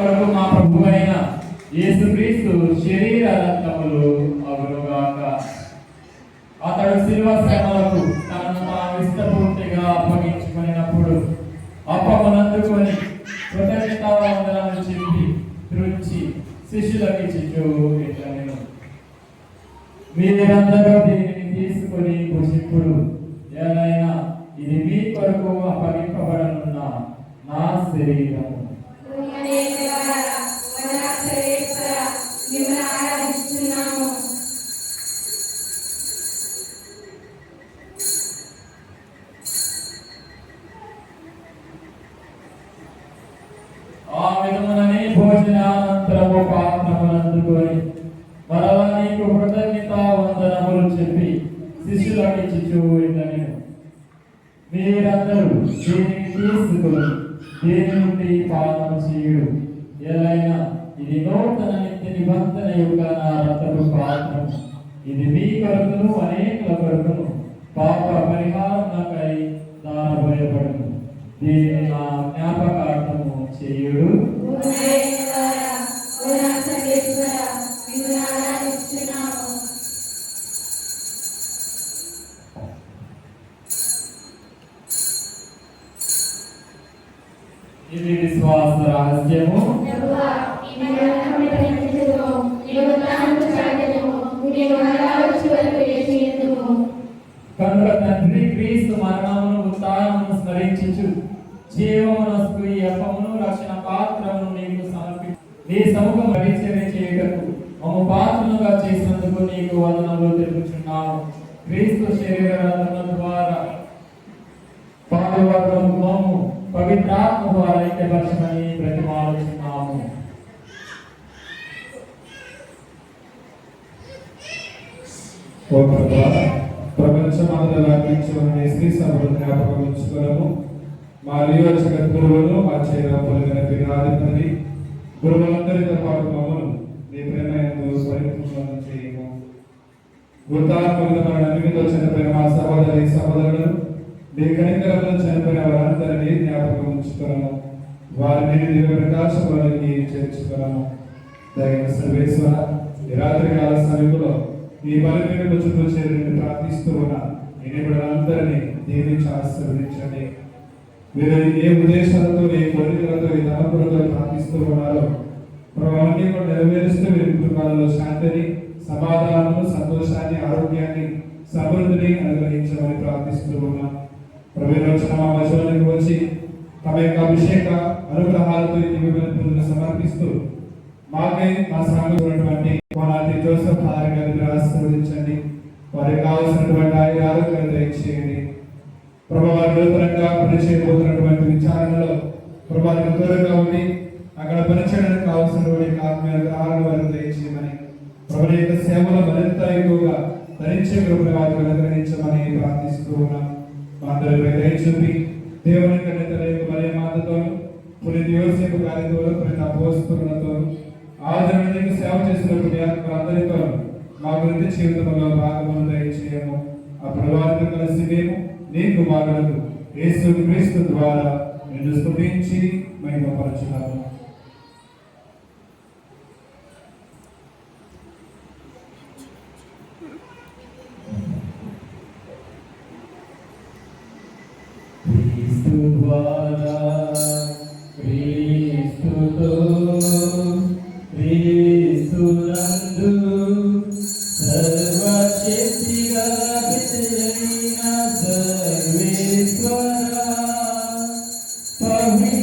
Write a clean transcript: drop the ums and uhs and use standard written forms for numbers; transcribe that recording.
కొరకు మా ప్రభు అయిన యేసుక్రీస్తు శరీర రక్తములు అగునుగాక. అతడు శిలువ శ్రమలకు తనను తాను ఇష్టపూర్తిగా అప్పగించుకున్నప్పుడు అప్పమునందుకొని కృతజ్ఞతావందనములు చెప్పి త్రుంచి శిష్యులకు ఇచ్చుచు ఇట్లనెను, మీరందరూ దీనిని తీసుకొని భుజింపుడు, ఏలైనా ఇది మీ కొరకు అప్పగింపబడనున్న నా శరీరము. ఆ విధముననే భోజనానంతరము పాత్రమునందుకొని మరలా నీకు కృతజ్ఞతా వందనములు చెప్పి శిష్యులకు ఇచ్చుచు ఇట్లనెను, మీరందరూ దీనిని తీసుకొని దీని నుండి పానము చేయుడు, ఏలైనా ఇది నూతన నిత్య నిబంధన యొక్క నా రక్తపు పాత్రము. ఇది మీ కొరకును అనేకుల కొరకును పాప పరిహారమునకై దానబోయబడును. దీనిని నా జ్ఞాపకార్థము చేయుడు. ఇది విశ్వాస రహస్యము. కనుక తండ్రి క్రీస్తు మరణమును ఉత్థానమును స్మరించుచు జీవమునస్కు ఈ అప్పమును రక్షణ పాత్రను నీకు సమర్పించు నీ సముఖం పరిచర్య చేయుటకు మమ్ము పాత్రలుగా చేసినందుకు నీకు వందనములు తెలుపుచున్నాము. క్రీస్తు శరీర రక్తముల ద్వారా పాలువర్గము పవిత్రాత్మ ద్వారా ఐక్యపరచమని ప్రతిమాలుచున్నాము. ప్రపంచమంతా వ్యాపించమని శ్రీ సభను జ్ఞాపకం ఉంచుకోవడము. మా నియోజక గురువులు మా చేరాపులైన పీఠాధిపతి గురువులందరితో పాటు మమ్మను నీ ప్రేమ పరిపూర్ణం చేయము. వృత్తాత్మకమైన నమ్మికతో చనిపోయిన మా సహోదరి సహోదరులు నీ కనికరంలో చనిపోయిన వారందరినీ జ్ఞాపకం ఉంచుకోవడము. వారిని దివ్య ప్రకాశంలోకి చేర్చుకోవడము. దైవ సర్వేశ్వర ఈ రాత్రి కాల సమయంలో ఈ బలమైన చుట్టూ చేరిని ప్రార్థిస్తూ ఉన్న ఈ నిపుణులందరినీ దీవించి ఆశీర్వదించండి. మీరు ఏ ఉద్దేశాలతో ఏ కోరికలతో ఈ తలంపులతో ప్రార్థిస్తూ ఉన్నారో అవన్నీ కూడా నెరవేరుస్తూ వీరి కుటుంబాలలో శాంతిని, సమాధానము, సంతోషాన్ని, ఆరోగ్యాన్ని, సమృద్ధిని అనుగ్రహించమని ప్రార్థిస్తూ ఉన్నాం. ప్రవేశన మా మధ్యలోకి వచ్చి తమ యొక్క అభిషేక అనుగ్రహాలతో ఈ దివ్యమైన సమర్పిస్తూ మాకై మా సంఘంలో ఉన్నటువంటి కోనాటి జోసెఫ్ హారి గారిని ఆశీర్వదించండి. వారికి కావాల్సినటువంటి ఆరోగ్యాన్ని దయచేయండి. ప్రభావాలు నూతనంగా పనిచేయబోతున్నటువంటి విచారణలో ప్రభావాలకు దూరంగా ఉండి అక్కడ పనిచేయడానికి కావాల్సినటువంటి ఆత్మీయ గ్రహాలను వారికి దయచేయమని, ప్రభు యొక్క సేవలు మరింత ఎక్కువగా ధరించే కృపను వారికి అనుగ్రహించమని ప్రార్థిస్తూ ఉన్నాం. మా అందరిపై దయ చూపి దేవుని కన్యత మరి మాతతోను పునీత యోసేపు గారితోను పునీత అపోస్తలులతోను ఆదరణకు సేవ చేసినటువంటి అందరితో మా గురించి జీవితంలో భాగమును దయచేయము. అప్పుడు వారితో కలిసి మేము నీ కుమారులకు యేసు క్రీస్తు ద్వారా నిన్ను స్తుతించి మహిమపరచున్నాము. క్రీస్తు ద్వారా క్రీస్తుతో క్రీస్తునందు సర్వశక్తిగా సర్వేశ్వర పవిత్ర